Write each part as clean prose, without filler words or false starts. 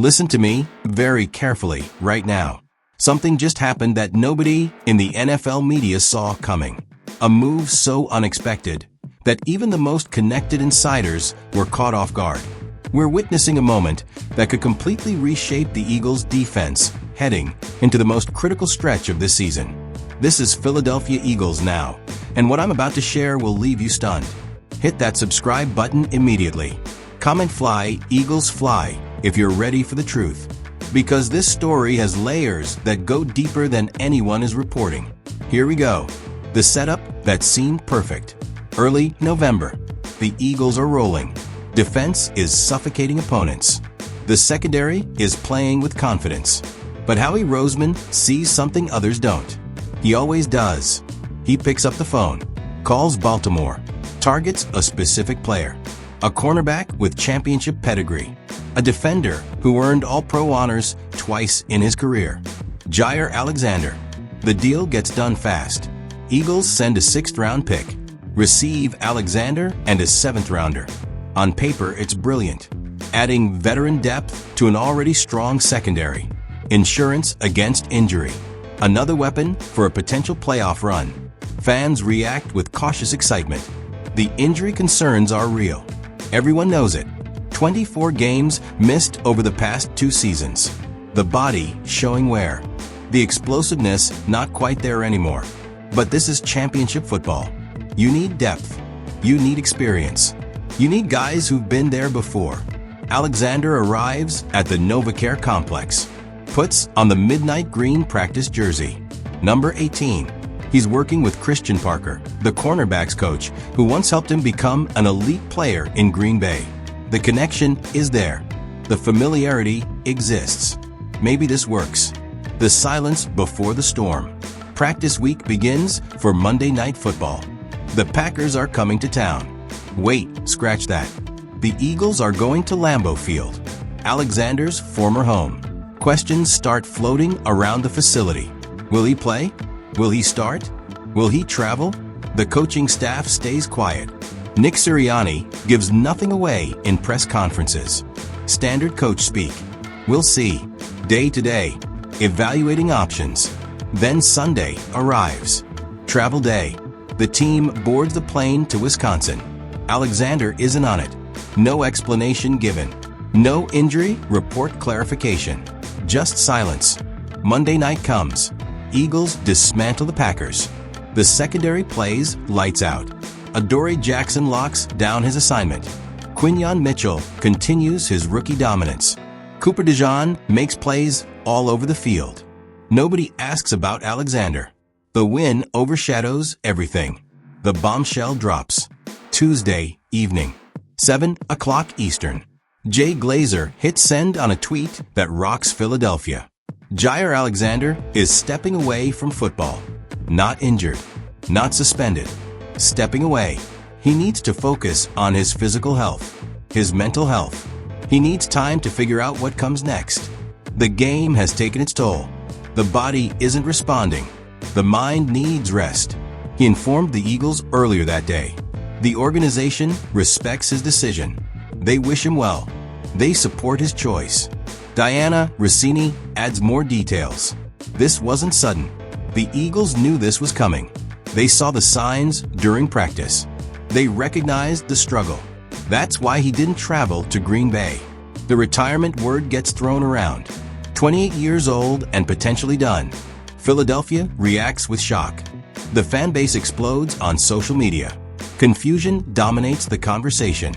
Listen to me very carefully right now. Something just happened that nobody in the NFL media saw coming. A move so unexpected that even the most connected insiders were caught off guard. We're witnessing a moment that could completely reshape the Eagles' defense heading into the most critical stretch of this season. This is Philadelphia Eagles now, and what I'm about to share will leave you stunned. Hit that subscribe button immediately. Comment fly, Eagles fly, if you're ready for the truth. Because this story has layers that go deeper than anyone is reporting. Here we go. The setup that seemed perfect. Early November. The Eagles are rolling. Defense is suffocating opponents. The secondary is playing with confidence. But Howie Roseman sees something others don't. He always does. He picks up the phone, calls Baltimore, targets a specific player. A cornerback with championship pedigree. A defender who earned All-Pro honors twice in his career. Gyier Alexander. The deal gets done fast. Eagles send a 6th-round pick. Receive Alexander and a 7th-rounder. On paper, it's brilliant. Adding veteran depth to an already strong secondary. Insurance against injury. Another weapon for a potential playoff run. Fans react with cautious excitement. The injury concerns are real. Everyone knows it. 24 games missed over the past 2 seasons. The body showing wear. The explosiveness not quite there anymore. But this is championship football. You need depth. You need experience. You need guys who've been there before. Alexander arrives at the NovaCare complex. Puts on the midnight green practice jersey. Number 18. He's working with Christian Parker, the cornerbacks coach, who once helped him become an elite player in Green Bay. The connection is there. The familiarity exists. Maybe this works. The silence before the storm. Practice week begins for Monday Night Football. The Packers are coming to town. Wait, scratch that. The Eagles are going to Lambeau Field, Alexander's former home. Questions start floating around the facility. Will he play? Will he start? Will he travel? The coaching staff stays quiet. Nick Sirianni gives nothing away in press conferences. Standard coach speak. We'll see. Day to day. Evaluating options. Then Sunday arrives. Travel day. The team boards the plane to Wisconsin. Alexander isn't on it. No explanation given. No injury report clarification. Just silence. Monday night comes. Eagles dismantle the Packers. The secondary plays lights out. Adoree Jackson locks down his assignment. Quinyon Mitchell continues his rookie dominance. DeJean makes plays all over the field. Nobody asks about Alexander. The win overshadows everything. The bombshell drops. Tuesday evening, 7 o'clock Eastern. Jay Glazer hits send on a tweet that rocks Philadelphia. Jaire Alexander is stepping away from football. Not injured. Not suspended. Stepping away. He needs to focus on his physical health, his mental health. He needs time to figure out what comes next. The game has taken its toll. The body isn't responding. The mind needs rest. He informed the Eagles earlier that day. The organization respects his decision. They wish him well. They support his choice. Diana Rossini adds more details. This wasn't sudden. The Eagles knew this was coming. They saw the signs during practice. They recognized the struggle. That's why he didn't travel to Green Bay. The retirement word gets thrown around. 28 years old and potentially done. Philadelphia reacts with shock. The fan base explodes on social media. Confusion dominates the conversation.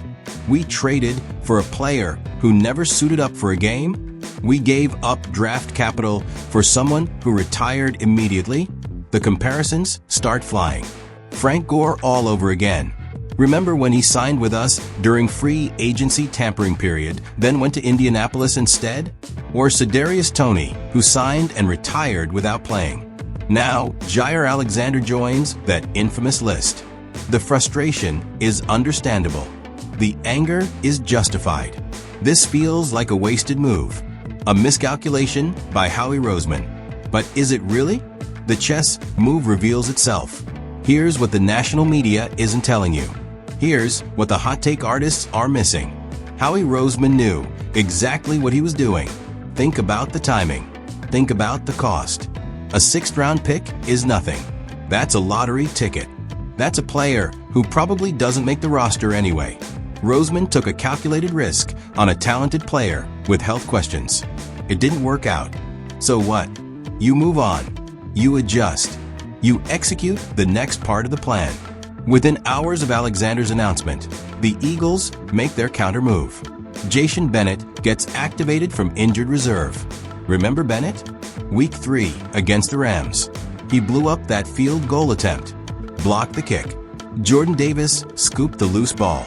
We traded for a player who never suited up for a game? We gave up draft capital for someone who retired immediately? The comparisons start flying. Frank Gore all over again. Remember when he signed with us during free agency tampering period, then went to Indianapolis instead? Or Kadarius Toney, who signed and retired without playing? Now, Jaire Alexander joins that infamous list. The frustration is understandable. The anger is justified. This feels like a wasted move. A miscalculation by Howie Roseman. But is it really? The chess move reveals itself. Here's what the national media isn't telling you. Here's what the hot take artists are missing. Howie Roseman knew exactly what he was doing. Think about the timing. Think about the cost. A sixth-round pick is nothing. That's a lottery ticket. That's a player who probably doesn't make the roster anyway. Roseman took a calculated risk on a talented player with health questions. It didn't work out. So what? You move on. You adjust. You execute the next part of the plan. Within hours of Alexander's announcement, the Eagles make their counter move. Jacian Bennett gets activated from injured reserve. Remember Bennett? Week 3 against the Rams. He blew up that field goal attempt, blocked the kick. Jordan Davis scooped the loose ball,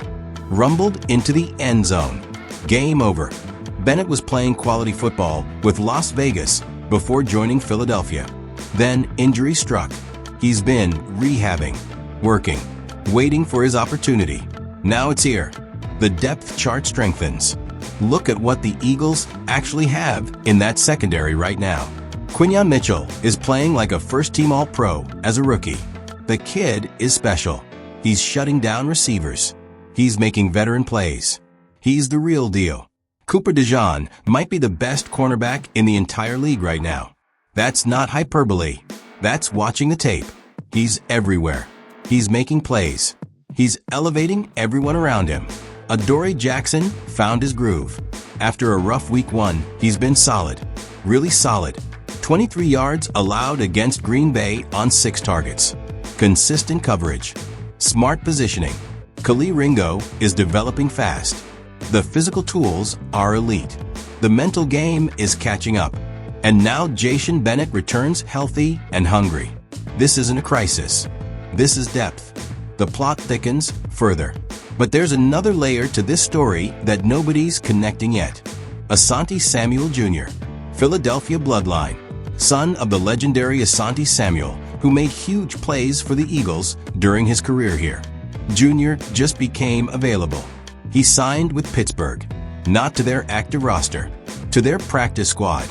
rumbled into the end zone. Game over. Bennett was playing quality football with Las Vegas before joining Philadelphia. Then injury struck. He's been rehabbing, working, waiting for his opportunity. Now it's here. The depth chart strengthens. Look at what the Eagles actually have in that secondary right now. Quinyon Mitchell is playing like a first-team All-Pro as a rookie. The kid is special. He's shutting down receivers. He's making veteran plays. He's the real deal. DeJean might be the best cornerback in the entire league right now. That's not hyperbole. That's watching the tape. He's everywhere. He's making plays. He's elevating everyone around him. Adoree Jackson found his groove. After a rough week 1, he's been solid. Really solid. 23 yards allowed against Green Bay on 6 targets. Consistent coverage. Smart positioning. Khalil Ringo is developing fast. The physical tools are elite. The mental game is catching up. And now Jacian Bennett returns healthy and hungry. This isn't a crisis. This is depth. The plot thickens further. But there's another layer to this story that nobody's connecting yet. Asante Samuel Jr., Philadelphia bloodline, son of the legendary Asante Samuel, who made huge plays for the Eagles during his career here. Jr. just became available. He signed with Pittsburgh, not to their active roster, to their practice squad.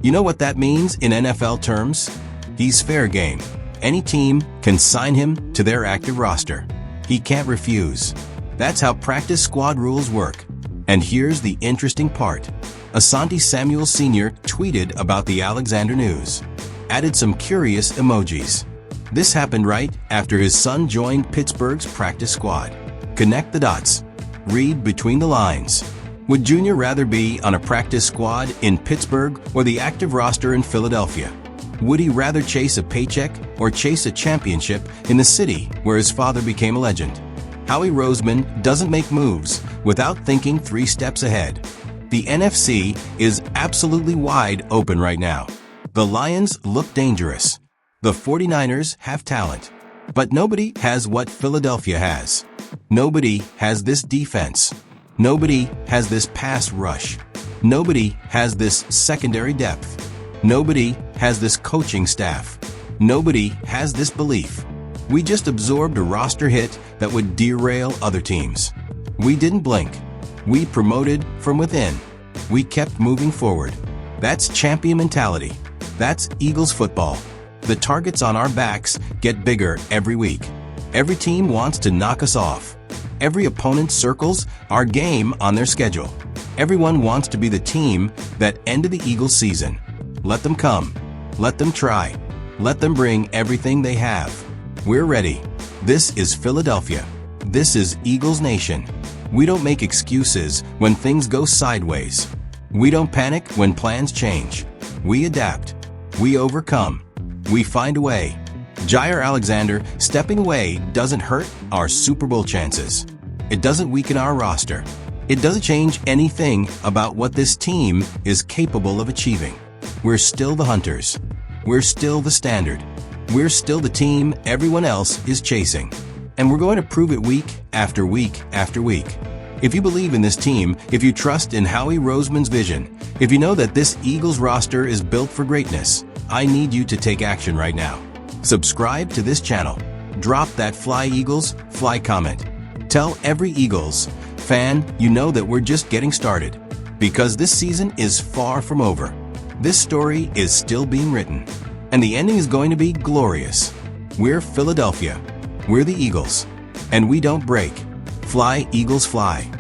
You know what that means in NFL terms? He's fair game. Any team can sign him to their active roster. He can't refuse. That's how practice squad rules work. And here's the interesting part. Asante Samuel Sr. tweeted about the Alexander news. Added some curious emojis. This happened right after his son joined Pittsburgh's practice squad. Connect the dots. Read between the lines. Would Jr. rather be on a practice squad in Pittsburgh or the active roster in Philadelphia? Would he rather chase a paycheck or chase a championship in the city where his father became a legend? Howie Roseman doesn't make moves without thinking 3 steps ahead. The NFC is absolutely wide open right now. The Lions look dangerous. The 49ers have talent. But nobody has what Philadelphia has. Nobody has this defense. Nobody has this pass rush. Nobody has this secondary depth. Nobody has this coaching staff. Nobody has this belief. We just absorbed a roster hit that would derail other teams. We didn't blink. We promoted from within. We kept moving forward. That's champion mentality. That's Eagles football. The targets on our backs get bigger every week. Every team wants to knock us off. Every opponent circles our game on their schedule. Everyone wants to be the team that ended the Eagles season. Let them come. Let them try. Let them bring everything they have. We're ready. This is Philadelphia. This is Eagles Nation. We don't make excuses when things go sideways. We don't panic when plans change. We adapt. We overcome. We find a way. Gyier Alexander stepping away doesn't hurt our Super Bowl chances. It doesn't weaken our roster. It doesn't change anything about what this team is capable of achieving. We're still the hunters. We're still the standard. We're still the team everyone else is chasing. And we're going to prove it week after week after week. If you believe in this team, if you trust in Howie Roseman's vision, if you know that this Eagles roster is built for greatness, I need you to take action right now. Subscribe to this channel. Drop that Fly Eagles, Fly comment. Tell every Eagles fan you know that we're just getting started. Because this season is far from over. This story is still being written. And the ending is going to be glorious. We're Philadelphia. We're the Eagles. And we don't break. Fly, Eagles, fly.